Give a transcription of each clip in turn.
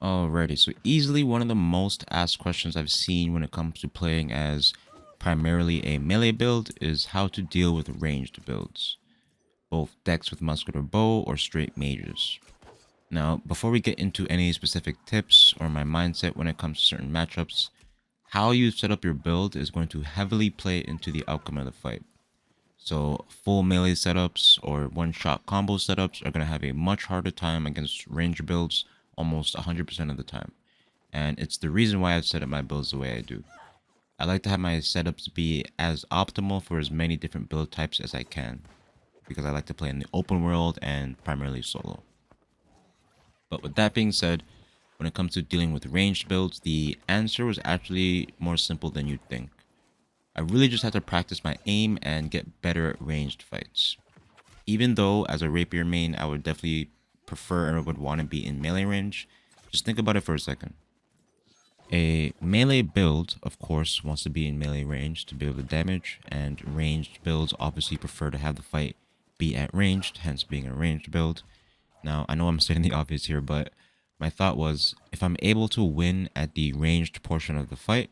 Alrighty, so easily one of the most asked questions I've seen when it comes to playing as primarily a melee build is how to deal with ranged builds, both decks with musket or bow or straight mages. Now, before we get into any specific tips or my mindset when it comes to certain matchups, how you set up your build is going to heavily play into the outcome of the fight. So full melee setups or one-shot combo setups are going to have a much harder time against ranger builds almost 100% of the time. And it's the reason why I've set up my builds the way I do. I like to have my setups be as optimal for as many different build types as I can, because I like to play in the open world and primarily solo. But with that being said, when it comes to dealing with ranged builds, the answer was actually more simple than you'd think. I really just had to practice my aim and get better at ranged fights. Even though as a rapier main, I would definitely prefer and would want to be in melee range, just think about it for a second. A melee build, of course, wants to be in melee range to be able to damage, and ranged builds obviously prefer to have the fight be at ranged, hence being a ranged build. Now, I know I'm stating the obvious here, but my thought was, if I'm able to win at the ranged portion of the fight,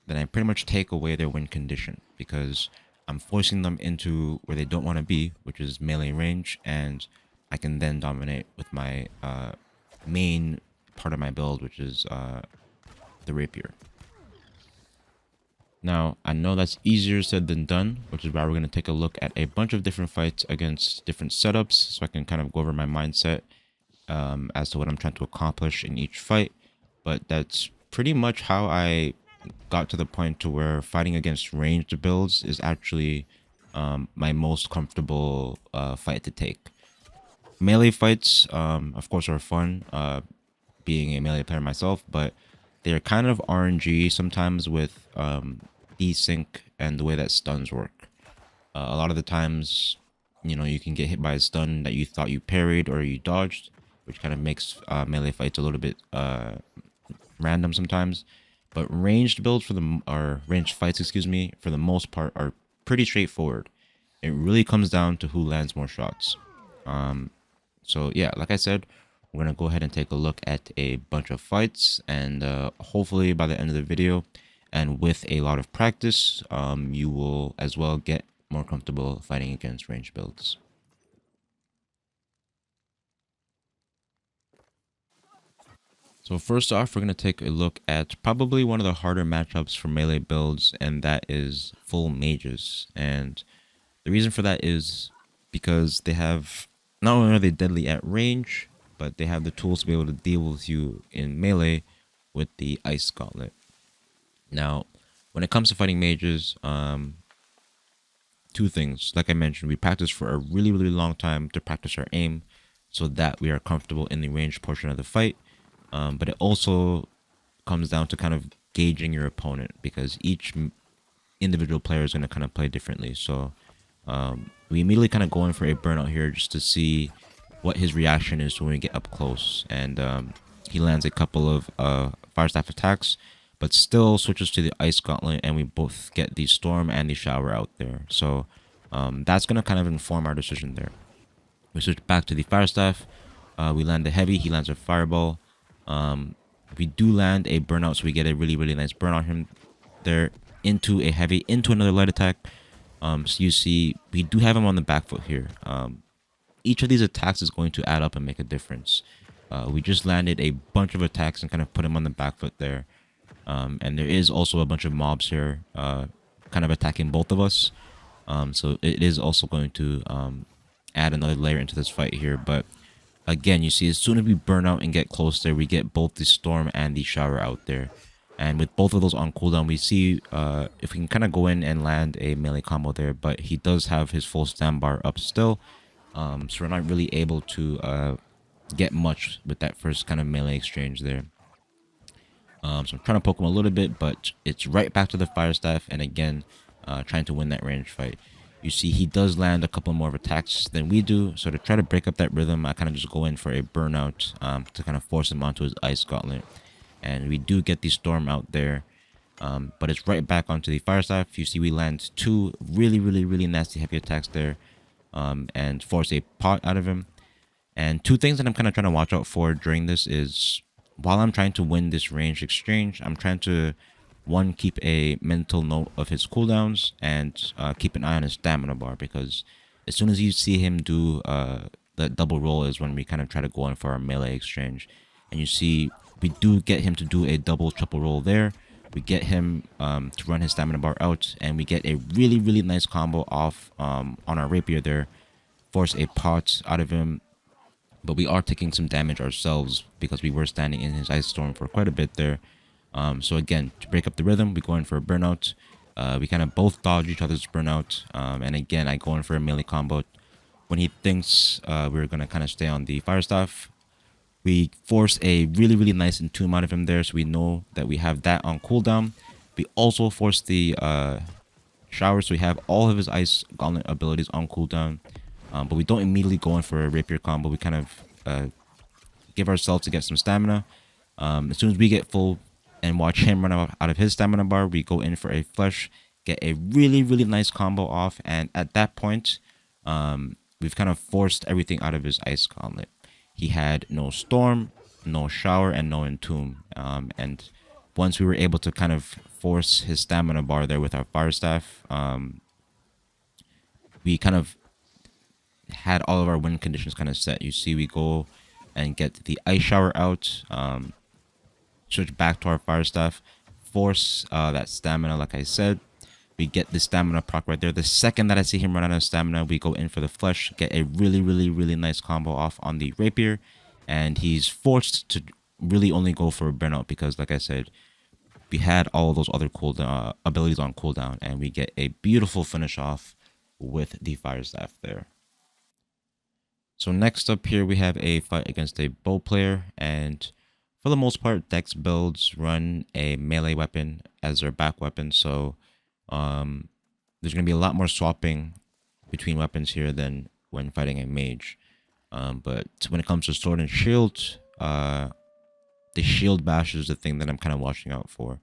then I pretty much take away their win condition, because I'm forcing them into where they don't want to be, which is melee range, and I can then dominate with my main part of my build, which is the rapier. Now, I know that's easier said than done, which is why we're going to take a look at a bunch of different fights against different setups, so I can kind of go over my mindset as to what I'm trying to accomplish in each fight. But that's pretty much how I got to the point to where fighting against ranged builds is actually my most comfortable fight to take. Melee fights, of course, are fun, being a melee player myself, but they're kind of RNG sometimes with desync and the way that stuns work. A lot of the times, you can get hit by a stun that you thought you parried or you dodged, which kind of makes melee fights a little bit random sometimes. But ranged builds or ranged fights, excuse me, for the most part are pretty straightforward. It really comes down to who lands more shots. So yeah, like I said, we're gonna go ahead and take a look at a bunch of fights, and hopefully by the end of the video, and with a lot of practice, you will as well get more comfortable fighting against ranged builds. So first off, we're going to take a look at probably one of the harder matchups for melee builds, and that is full mages. And the reason for that is because they have, not only are they deadly at range, but they have the tools to be able to deal with you in melee with the Ice Gauntlet. Now, when it comes to fighting mages, two things. Like I mentioned, we practice for a really, really long time to practice our aim so that we are comfortable in the ranged portion of the fight. But it also comes down to kind of gauging your opponent, because each individual player is going to kind of play differently. So we immediately kind of go in for a burnout here just to see what his reaction is when we get up close. And he lands a couple of fire staff attacks, but still switches to the Ice Gauntlet, and we both get the Storm and the Shower out there. So that's going to kind of inform our decision there. We switch back to the fire staff. We land the heavy. He lands a fireball. We do land a burnout, so we get a really, really nice burn on him there into a heavy, into another light attack. So you see, we do have him on the back foot here. Each of these attacks is going to add up and make a difference. We just landed a bunch of attacks and kind of put him on the back foot there. And there is also a bunch of mobs here kind of attacking both of us. So it is also going to add another layer into this fight here. But again, you see, as soon as we burn out and get close there, we get both the Storm and the Shower out there. And with both of those on cooldown, we see if we can kind of go in and land a melee combo there. But he does have his full stand bar up still. So we're not really able to get much with that first kind of melee exchange there. So I'm trying to poke him a little bit, but it's right back to the fire staff, and again, trying to win that range fight. You see, he does land a couple more of attacks than we do, so to try to break up that rhythm, I kind of just go in for a burnout to kind of force him onto his Ice Gauntlet. And we do get the Storm out there, but it's right back onto the fire staff. You see, we land two really, really, really nasty heavy attacks there, and force a pot out of him. And two things that I'm kind of trying to watch out for during this is while I'm trying to win this range exchange, I'm trying to one, keep a mental note of his cooldowns and keep an eye on his stamina bar, because as soon as you see him do the double roll is when we kind of try to go in for our melee exchange, and you see we do get him to do a double triple roll there. We get him to run his stamina bar out, and we get a really nice combo off on our rapier there, force a pot out of him. But we are taking some damage ourselves because we were standing in his ice storm for quite a bit there. So again, to break up the rhythm, we go in for a burnout. We kind of both dodge each other's burnout. And again, I go in for a melee combo. When he thinks we're going to kind of stay on the fire staff, we force a really nice entomb out of him there, so we know that we have that on cooldown. We also force the shower, so we have all of his ice gauntlet abilities on cooldown. But we don't immediately go in for a rapier combo. We kind of give ourselves to get some stamina. As soon as we get full and watch him run out of his stamina bar, we go in for a flush, get a really nice combo off, and at that point, we've kind of forced everything out of his ice gauntlet. He had no storm, no shower, and no entomb. And once we were able to kind of force his stamina bar there with our fire staff, we kind of had all of our win conditions kind of set. You see, we go and get the ice shower out, switch back to our fire staff, force that stamina. Like I said, we get the stamina proc right there. The second that I see him run out of stamina, we go in for the flush, get a really nice combo off on the rapier, and he's forced to really only go for a burnout because, like I said, we had all those other cooldown abilities on cooldown, and we get a beautiful finish off with the fire staff there. So next up here, we have a fight against a bow player, and for the most part, Dex builds run a melee weapon as their back weapon, so there's going to be a lot more swapping between weapons here than when fighting a mage. But when it comes to sword and shield, the shield bash is the thing that I'm kind of watching out for.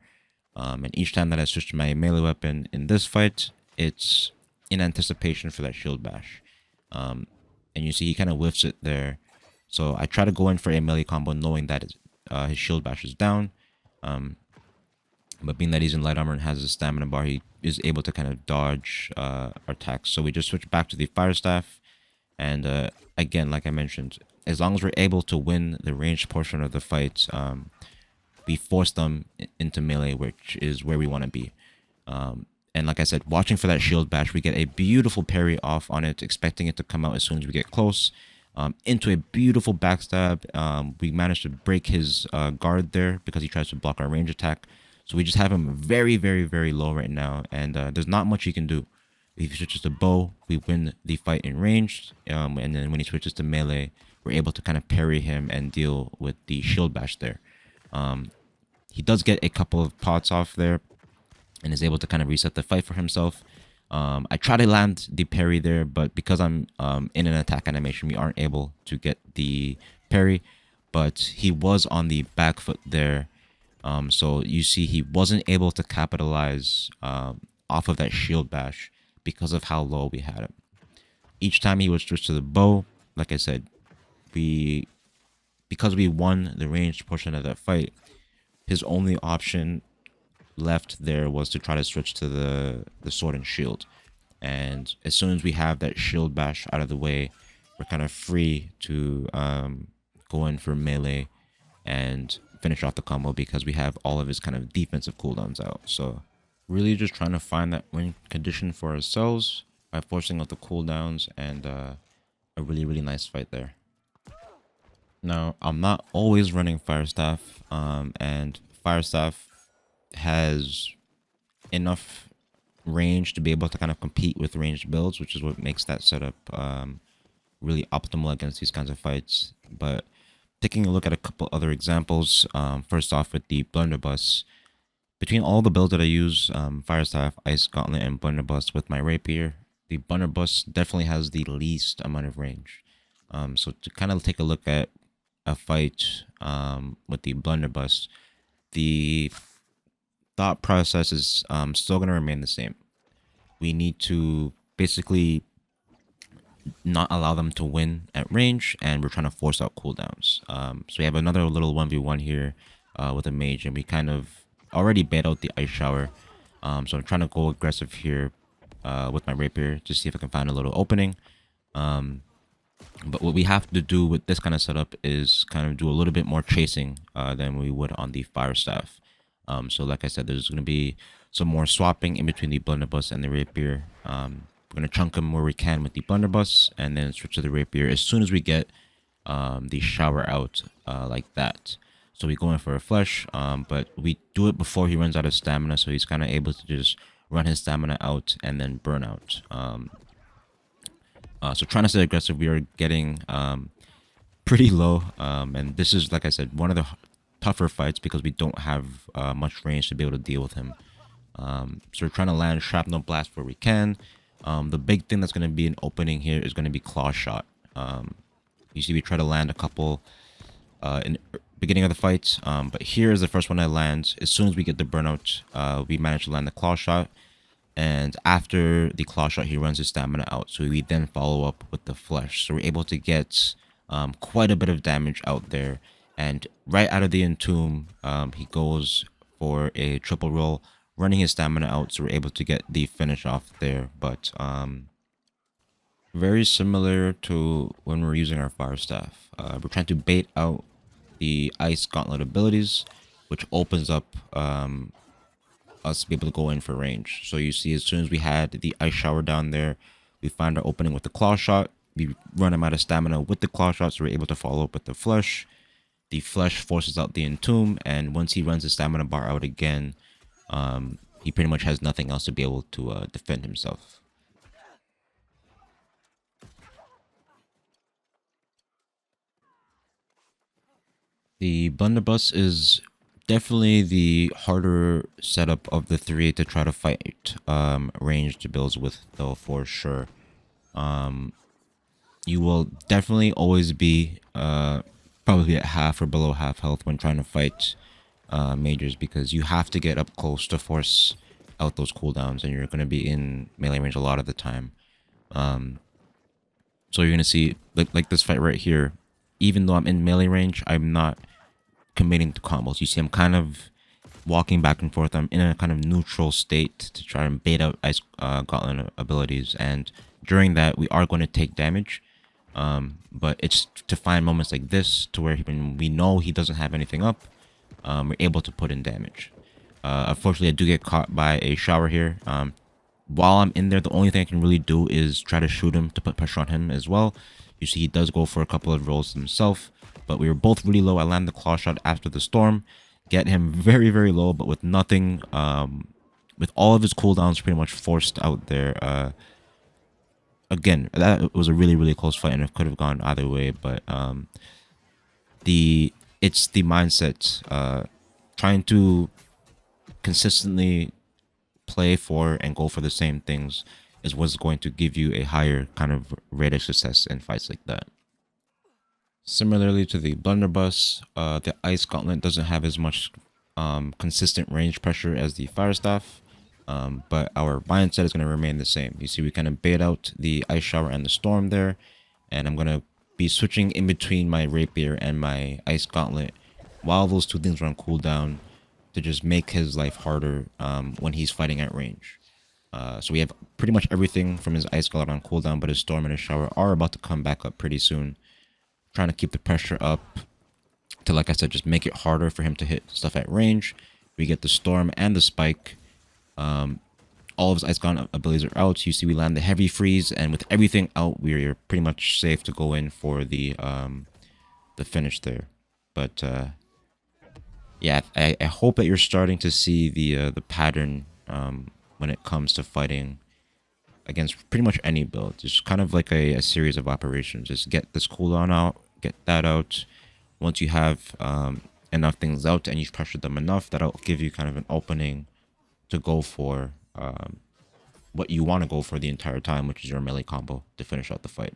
And each time that I switch to my melee weapon in this fight, it's in anticipation for that shield bash. And you see he kind of whiffs it there. So I try to go in for a melee combo knowing that his shield bash is down. But being that he's in light armor and has a stamina bar, he is able to kind of dodge our attacks. So we just switch back to the fire staff. And again, like I mentioned, as long as we're able to win the ranged portion of the fight, we force them into melee, which is where we want to be. And like I said, watching for that shield bash, we get a beautiful parry off on it, expecting it to come out as soon as we get close. Into a beautiful backstab. We managed to break his guard there because he tries to block our range attack. So we just have him very low right now, and there's not much he can do. If he switches to bow, we win the fight in range, and then when he switches to melee, we're able to kind of parry him and deal with the shield bash there. He does get a couple of pots off there, and is able to kind of reset the fight for himself. I try to land the parry there, but because I'm in an attack animation, we aren't able to get the parry. But he was on the back foot there. So you see he wasn't able to capitalize off of that shield bash because of how low we had him. Each time he would switch to the bow, like I said, because we won the ranged portion of that fight, his only option left there was to try to switch to the sword and shield. And as soon as we have that shield bash out of the way, we're kind of free to go in for melee and finish off the combo because we have all of his kind of defensive cooldowns out. So really just trying to find that win condition for ourselves by forcing out the cooldowns, and a really nice fight there. Now, I'm not always running Fire Staff, and Fire Staff has enough range to be able to kind of compete with ranged builds, which is what makes that setup really optimal against these kinds of fights. But taking a look at a couple other examples, first off with the Blunderbuss. Between all the builds that I use, Fire Staff, Ice Gauntlet, and Blunderbuss with my Rapier, the Blunderbuss definitely has the least amount of range. So to kind of take a look at a fight with the Blunderbuss, the thought process is still going to remain the same. We need to basically not allow them to win at range, and we're trying to force out cooldowns. So we have another little 1v1 here with a mage, and we kind of already bait out the ice shower. So I'm trying to go aggressive here with my rapier to see if I can find a little opening. But what we have to do with this kind of setup is kind of do a little bit more chasing than we would on the fire staff. So like I said, there's going to be some more swapping in between the blunderbuss and the rapier. We're going to chunk them where we can with the blunderbuss and then switch to the rapier as soon as we get the shower out like that. So we go in for a flush, but we do it before he runs out of stamina, so he's kind of able to just run his stamina out and then burn out. So trying to stay aggressive, we are getting pretty low, and this is, like I said, one of the tougher fights because we don't have much range to be able to deal with him. So we're trying to land shrapnel blast where we can. The big thing that's going to be an opening here is going to be claw shot. You see we try to land a couple in the beginning of the fight, but here is the first one that lands. As soon as we get the burnout, we manage to land the claw shot. And after the claw shot, he runs his stamina out. So we then follow up with the flesh. So we're able to get quite a bit of damage out there. And right out of the entomb, he goes for a triple roll, running his stamina out. So we're able to get the finish off there. But very similar to when we're using our fire staff. We're trying to bait out the ice gauntlet abilities, which opens up us to be able to go in for range. So you see, as soon as we had the ice shower down there, we find our opening with the claw shot. We run him out of stamina with the claw shot, so we're able to follow up with the flesh. The flesh forces out the entomb, and once he runs the stamina bar out again, he pretty much has nothing else to be able to defend himself. The blunderbuss is definitely the harder setup of the three to try to fight ranged builds with, though, for sure. You will definitely always be probably at half or below half health when trying to fight mages, because you have to get up close to force out those cooldowns, and you're going to be in melee range a lot of the time. So you're going to see, like this fight right here, even though I'm in melee range, I'm not committing to combos. You see I'm kind of walking back and forth. I'm in a kind of neutral state to try and bait out ice gauntlet abilities, and during that we are going to take damage, but it's to find moments like this to where when we know he doesn't have anything up, we're able to put in damage. Unfortunately, I do get caught by a shower here. While I'm in there, the only thing I can really do is try to shoot him to put pressure on him as well. You see he does go for a couple of rolls himself, but we were both really low. I land the claw shot after the storm, get him very, very low, but with nothing, with all of his cooldowns pretty much forced out there. Again, that was a really, really close fight, and it could have gone either way, but it's the mindset, trying to consistently play for and go for the same things is what's going to give you a higher kind of rate of success in fights like that. Similarly to the blunderbuss, the ice gauntlet doesn't have as much consistent range pressure as the fire staff, but our mindset is going to remain the same. You see we kind of bait out the ice shower and the storm there, and I'm going to be switching in between my rapier and my ice gauntlet while those two things are on cooldown to just make his life harder when he's fighting at range. So we have pretty much everything from his ice gauntlet on cooldown, but his storm and his shower are about to come back up pretty soon. Trying to keep the pressure up to, like I said, just make it harder for him to hit stuff at range. We get the storm and the spike. All of his ice gauntlet abilities are out. You see we land the heavy freeze, and with everything out, we're pretty much safe to go in for the finish there. But yeah, I hope that you're starting to see the pattern when it comes to fighting against pretty much any build. It's kind of like a series of operations. Just get this cooldown out, get that out. Once you have enough things out and you've pressured them enough, that'll give you kind of an opening to go for what you want to go for the entire time, which is your melee combo to finish out the fight.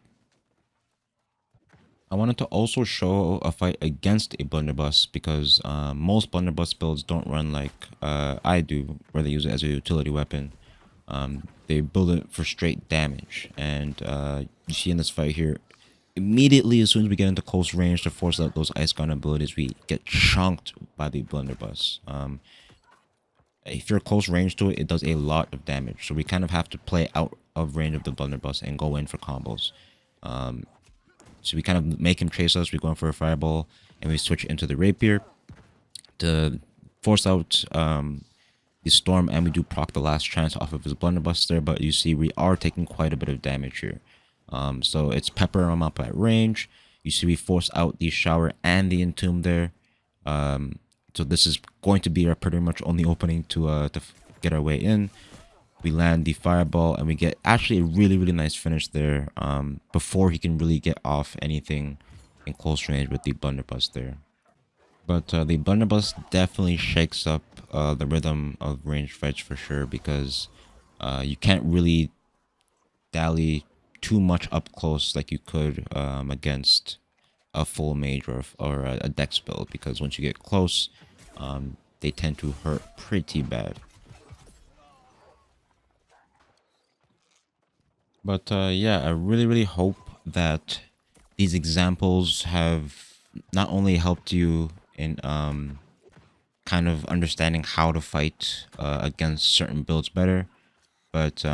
I wanted to also show a fight against a blunderbuss because most blunderbuss builds don't run like I do, where they use it as a utility weapon. They build it for straight damage, and you see in this fight here, immediately as soon as we get into close range to force out those ice gun abilities, we get chunked by the Blunderbuss. If you're close range to it, it does a lot of damage. So we kind of have to play out of range of the Blunderbuss and go in for combos. So we kind of make him chase us. We go in for a fireball and we switch into the rapier to force out the storm, and we do proc the last chance off of his Blunderbuss there. But you see, we are taking quite a bit of damage here. So it's pepper him up at range. You see, we force out the shower and the entomb there. So this is going to be our pretty much only opening to get our way in. We land the fireball and we get actually a really, really nice finish there before he can really get off anything in close range with the Blunderbuss there. But the Blunderbuss definitely shakes up the rhythm of ranged fights for sure, because you can't really dally too much up close like you could against a full mage or a dex build, because once you get close, they tend to hurt pretty bad. But yeah, I really, really hope that these examples have not only helped you in kind of understanding how to fight against certain builds better, but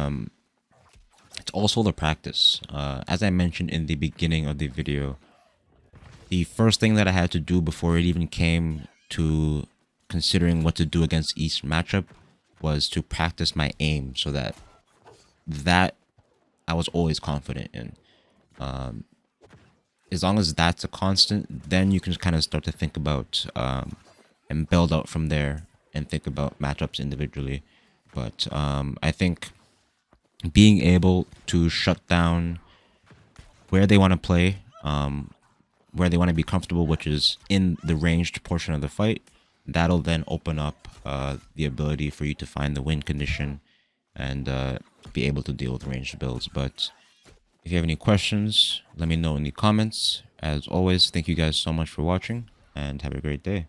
it's also the practice. As I mentioned in the beginning of the video, the first thing that I had to do before it even came to considering what to do against each matchup was to practice my aim, so that I was always confident in. As long as that's a constant, then you can kind of start to think about and build out from there and think about matchups individually. But I think being able to shut down where they want to play, where they want to be comfortable, which is in the ranged portion of the fight, that'll then open up the ability for you to find the win condition and be able to deal with ranged builds. But if you have any questions, let me know in the comments. As always, thank you guys so much for watching, and have a great day.